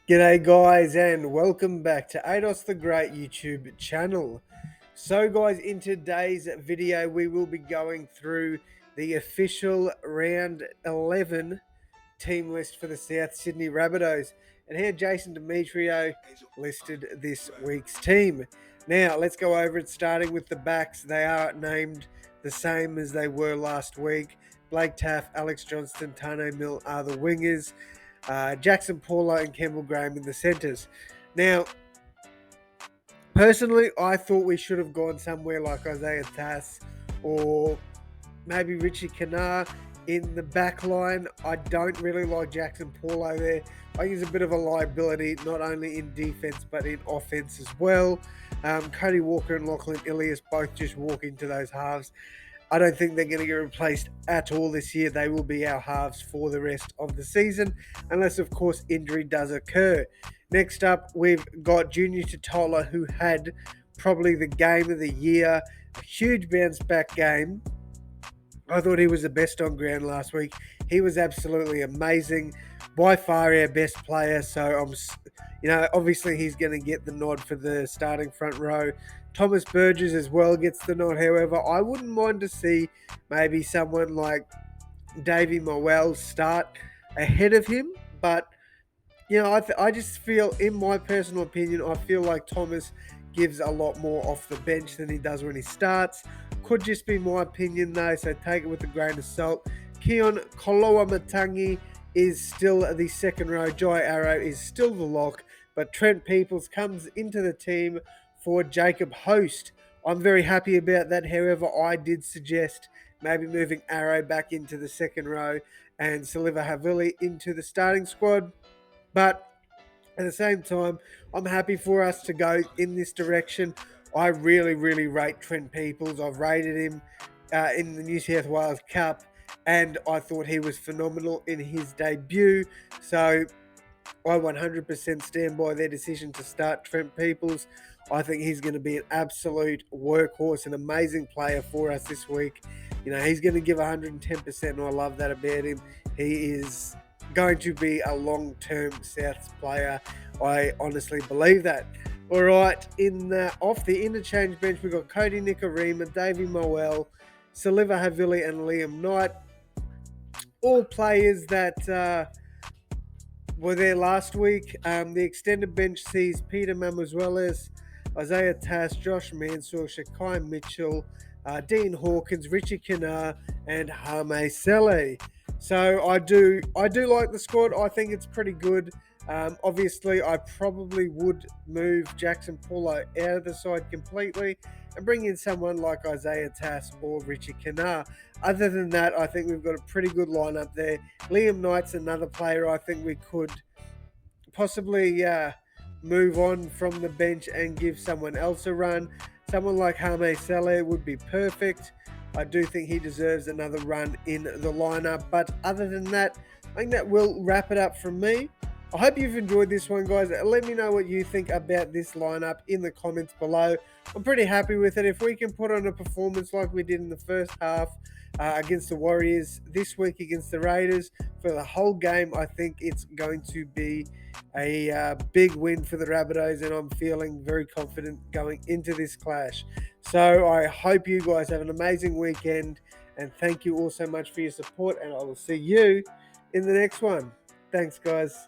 G'day guys and welcome back to Ados the Great YouTube channel. So guys, in today's video we will be going through the official round 11 team list for the South Sydney Rabbitohs, and here Jason Demetrio listed this week's team. Now let's go over it, starting with the backs. They are named the same as they were last week. Blake Taaffe, Alex Johnston, Tane Mill are the wingers. Jackson Paulo and Campbell Graham in the centres. Now, personally, I thought we should have gone somewhere like Isaiah Tass or maybe Richie Kanar in the back line. I don't really like Jackson Paulo there. I think he's a bit of a liability, not only in defence but in offence as well. Cody Walker and Lachlan Ilias both just walk into those halves. I don't think they're going to get replaced at all this year. They will be our halves for the rest of the season, unless, of course, injury does occur. Next up, we've got Junior Totola, who had probably the game of the year, a huge bounce back game. I thought he was the best on ground last week. He was absolutely amazing. By far our best player. So obviously he's going to get the nod for the starting front row. Thomas Burgess as well gets the nod. However, I wouldn't mind to see maybe someone like Davey Moel start ahead of him. But I just feel, in my personal opinion, I feel like Thomas gives a lot more off the bench than he does when he starts. Could just be my opinion though, so take it with a grain of salt. Keon Koloamatangi is still the second row. Jai Arrow is still the lock, but Trent Peoples comes into the team for Jacob Host. I'm very happy about that. However, I did suggest maybe moving Arrow back into the second row and Siliva Havili into the starting squad. But at the same time, I'm happy for us to go in this direction. I really, really rate Trent Peoples. I've rated him in the New South Wales Cup, and I thought he was phenomenal in his debut. So I 100% stand by their decision to start Trent Peoples. I think he's going to be an absolute workhorse, an amazing player for us this week. He's going to give 110%, and I love that about him. He is going to be a long-term Souths player. I honestly believe that. All right, off the interchange bench, we've got Cody Nikorima, Davey Moel, Siliva Havili, and Liam Knight. All players that were there last week. The extended bench sees Peter Mamouzelos, Isaiah Tass, Josh Mansour, Shakai Mitchell, Dean Hawkins, Richie Kanar, and Hame Sele. So I do like the squad. I think it's pretty good. Obviously, I probably would move Jackson Paulo out of the side completely and bring in someone like Isaiah Tass or Richie Kanar. Other than that, I think we've got a pretty good lineup there. Liam Knight's another player I think we could possibly move on from the bench and give someone else a run. Someone like Hame Sele would be perfect. I do think he deserves another run in the lineup. But other than that, I think that will wrap it up from me. I hope you've enjoyed this one, guys. Let me know what you think about this lineup in the comments below. I'm pretty happy with it. If we can put on a performance like we did in the first half against the Warriors, this week against the Raiders, for the whole game, I think it's going to be a big win for the Rabbitohs, and I'm feeling very confident going into this clash. So I hope you guys have an amazing weekend, and thank you all so much for your support, and I will see you in the next one. Thanks, guys.